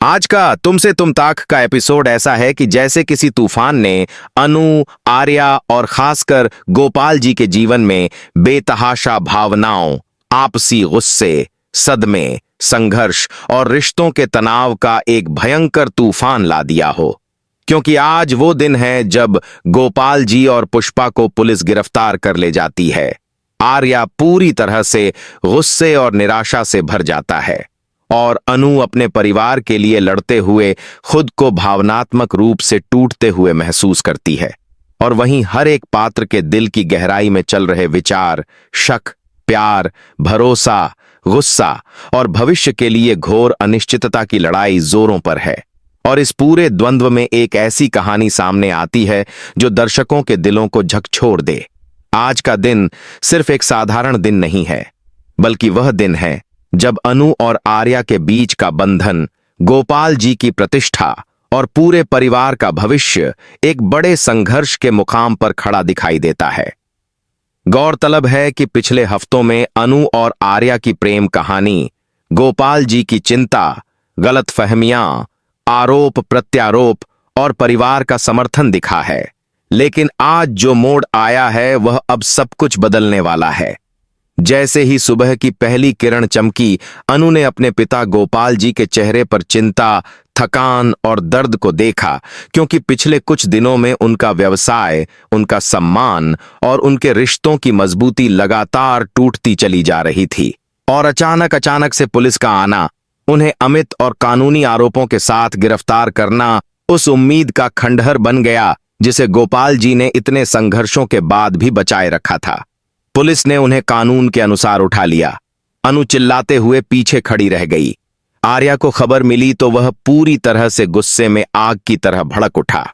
आज का तुमसे तुम ताक का एपिसोड ऐसा है कि जैसे किसी तूफान ने अनु, आर्या और खासकर गोपाल जी के जीवन में बेतहाशा भावनाओं, आपसी गुस्से, सदमे, संघर्ष और रिश्तों के तनाव का एक भयंकर तूफान ला दिया हो। क्योंकि आज वो दिन है जब गोपाल जी और पुष्पा को पुलिस गिरफ्तार कर ले जाती है। आर्या पूरी तरह से गुस्से और निराशा से भर जाता है और अनु अपने परिवार के लिए लड़ते हुए खुद को भावनात्मक रूप से टूटते हुए महसूस करती है। और वहीं हर एक पात्र के दिल की गहराई में चल रहे विचार, शक, प्यार, भरोसा, गुस्सा और भविष्य के लिए घोर अनिश्चितता की लड़ाई जोरों पर है। और इस पूरे द्वंद्व में एक ऐसी कहानी सामने आती है जो दर्शकों के दिलों को झकझोर दे। आज का दिन सिर्फ एक साधारण दिन नहीं है, बल्कि वह दिन है जब अनु और आर्या के बीच का बंधन, गोपाल जी की प्रतिष्ठा और पूरे परिवार का भविष्य एक बड़े संघर्ष के मुकाम पर खड़ा दिखाई देता है। गौरतलब है कि पिछले हफ्तों में अनु और आर्या की प्रेम कहानी, गोपाल जी की चिंता, गलतफहमियां, आरोप प्रत्यारोप और परिवार का समर्थन दिखा है। लेकिन आज जो मोड़ आया है वह अब सब कुछ बदलने वाला है। जैसे ही सुबह की पहली किरण चमकी, अनु ने अपने पिता गोपाल जी के चेहरे पर चिंता, थकान और दर्द को देखा, क्योंकि पिछले कुछ दिनों में उनका व्यवसाय, उनका सम्मान और उनके रिश्तों की मजबूती लगातार टूटती चली जा रही थी। और अचानक से पुलिस का आना, उन्हें अमित और कानूनी आरोपों के साथ गिरफ्तार करना उस उम्मीद का खंडहर बन गया जिसे गोपाल जी ने इतने संघर्षों के बाद भी बचाए रखा था। पुलिस ने उन्हें कानून के अनुसार उठा लिया। अनु चिल्लाते हुए पीछे खड़ी रह गई। आर्या को खबर मिली तो वह पूरी तरह से गुस्से में आग की तरह भड़क उठा।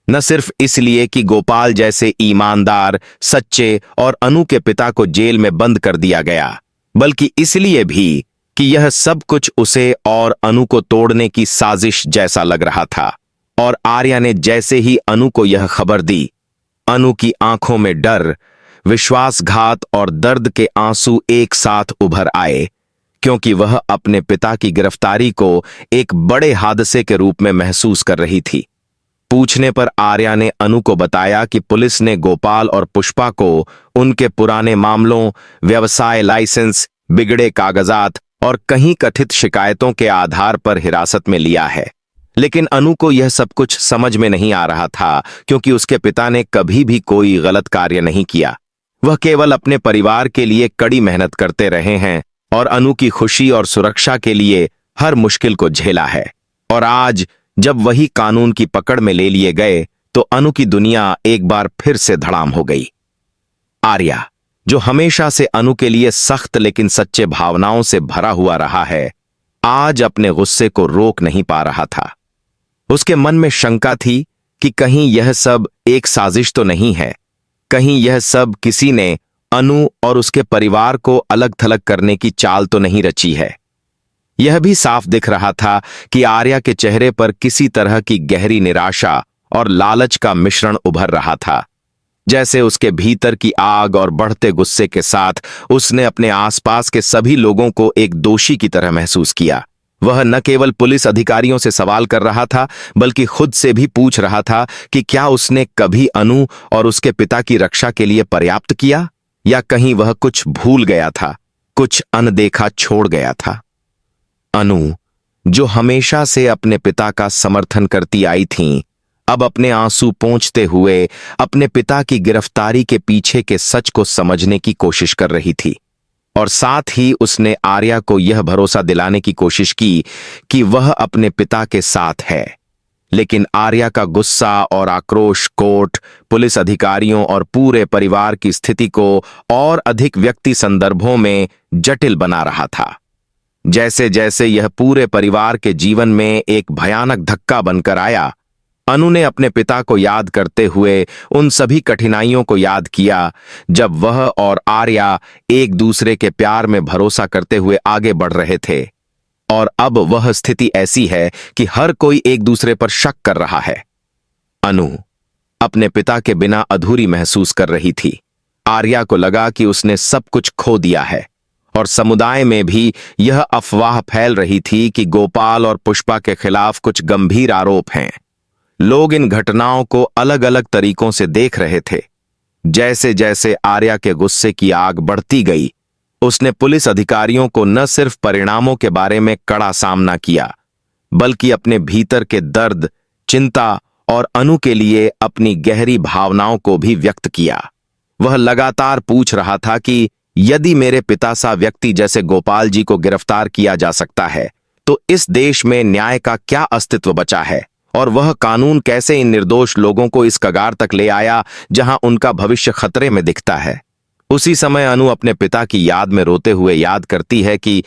न सिर्फ इसलिए कि गोपाल जैसे ईमानदार, सच्चे और अनु के पिता को जेल में बंद कर दिया गया, बल्कि इसलिए भी कि यह सब कुछ उसे और अनु को तोड़ने की साजिश जैसा लग रहा था। और आर्या ने जैसे ही अनु को यह खबर दी, अनु की आंखों में डर, विश्वासघात और दर्द के आंसू एक साथ उभर आए, क्योंकि वह अपने पिता की गिरफ्तारी को एक बड़े हादसे के रूप में महसूस कर रही थी। पूछने पर आर्या ने अनु को बताया कि पुलिस ने गोपाल और पुष्पा को उनके पुराने मामलों, व्यवसाय लाइसेंस, बिगड़े कागजात और कहीं कथित शिकायतों के आधार पर हिरासत में लिया है। लेकिन अनु को यह सब कुछ समझ में नहीं आ रहा था, क्योंकि उसके पिता ने कभी भी कोई गलत कार्य नहीं किया। वह केवल अपने परिवार के लिए कड़ी मेहनत करते रहे हैं और अनु की खुशी और सुरक्षा के लिए हर मुश्किल को झेला है। और आज जब वही कानून की पकड़ में ले लिए गए तो अनु की दुनिया एक बार फिर से धड़ाम हो गई। आर्या, जो हमेशा से अनु के लिए सख्त लेकिन सच्चे भावनाओं से भरा हुआ रहा है, आज अपने गुस्से को रोक नहीं पा रहा था। उसके मन में शंका थी कि कहीं यह सब एक साजिश तो नहीं है, कहीं यह सब किसी ने अनु और उसके परिवार को अलग थलग करने की चाल तो नहीं रची है। यह भी साफ दिख रहा था कि आर्या के चेहरे पर किसी तरह की गहरी निराशा और लालच का मिश्रण उभर रहा था। जैसे उसके भीतर की आग और बढ़ते गुस्से के साथ उसने अपने आसपास के सभी लोगों को एक दोषी की तरह महसूस किया। वह न केवल पुलिस अधिकारियों से सवाल कर रहा था, बल्कि खुद से भी पूछ रहा था कि क्या उसने कभी अनु और उसके पिता की रक्षा के लिए पर्याप्त किया, या कहीं वह कुछ भूल गया था, कुछ अनदेखा छोड़ गया था। अनु, जो हमेशा से अपने पिता का समर्थन करती आई थीं, अब अपने आंसू पोंछते हुए अपने पिता की गिरफ्तारी के पीछे के सच को समझने की कोशिश कर रही थी। और साथ ही उसने आर्या को यह भरोसा दिलाने की कोशिश की कि वह अपने पिता के साथ है। लेकिन आर्या का गुस्सा और आक्रोश कोर्ट, पुलिस अधिकारियों और पूरे परिवार की स्थिति को और अधिक व्यक्ति संदर्भों में जटिल बना रहा था। जैसे जैसे यह पूरे परिवार के जीवन में एक भयानक धक्का बनकर आया, अनु ने अपने पिता को याद करते हुए उन सभी कठिनाइयों को याद किया जब वह और आर्या एक दूसरे के प्यार में भरोसा करते हुए आगे बढ़ रहे थे। और अब वह स्थिति ऐसी है कि हर कोई एक दूसरे पर शक कर रहा है। अनु अपने पिता के बिना अधूरी महसूस कर रही थी। आर्या को लगा कि उसने सब कुछ खो दिया है, और समुदाय में भी यह अफवाह फैल रही थी कि गोपाल और पुष्पा के खिलाफ कुछ गंभीर आरोप हैं। लोग इन घटनाओं को अलग अलग तरीकों से देख रहे थे। जैसे जैसे आर्या के गुस्से की आग बढ़ती गई, उसने पुलिस अधिकारियों को न सिर्फ परिणामों के बारे में कड़ा सामना किया, बल्कि अपने भीतर के दर्द, चिंता और अनु के लिए अपनी गहरी भावनाओं को भी व्यक्त किया। वह लगातार पूछ रहा था कि यदि मेरे पिता सा व्यक्ति जैसे गोपाल जी को गिरफ्तार किया जा सकता है, तो इस देश में न्याय का क्या अस्तित्व बचा है, और वह कानून कैसे इन निर्दोष लोगों को इस कगार तक ले आया जहां उनका भविष्य खतरे में दिखता है। उसी समय अनु अपने पिता की याद में रोते हुए याद करती है कि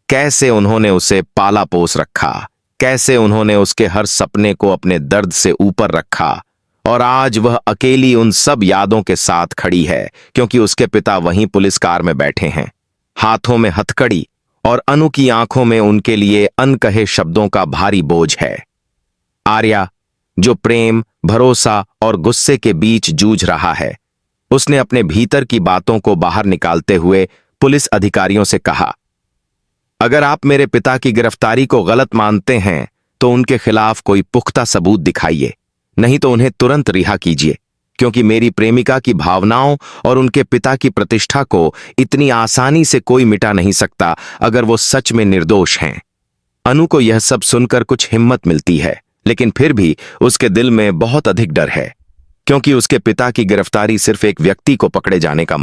कैसे उन्होंने उसे पाला पोस रखा, कैसे उन्होंने उसके हर सपने को अपने दर्द से ऊपर रखा, और आज वह अकेली उन सब यादों के साथ खड़ी है क्योंकि उसके पिता वहीं पुलिस कार में बैठे हैं, हाथों में हथकड़ी, और अनु की आंखों में उनके लिए अनकहे शब्दों का भारी बोझ है। आर्या, जो प्रेम, भरोसा और गुस्से के बीच जूझ रहा है, उसने अपने भीतर की बातों को बाहर निकालते हुए पुलिस अधिकारियों से कहा, अगर आप मेरे पिता की गिरफ्तारी को गलत मानते हैं तो उनके खिलाफ कोई पुख्ता सबूत दिखाइए, नहीं तो उन्हें तुरंत रिहा कीजिए, क्योंकि मेरी प्रेमिका की भावनाओं और उनके पिता की प्रतिष्ठा को इतनी आसानी से कोई मिटा नहीं सकता अगर वो सच में निर्दोष हैं। अनु को यह सब सुनकर कुछ हिम्मत मिलती है, लेकिन फिर भी उसके दिल में बहुत अधिक डर है, क्योंकि उसके पिता की गिरफ्तारी सिर्फ एक व्यक्ति को पकड़े जाने का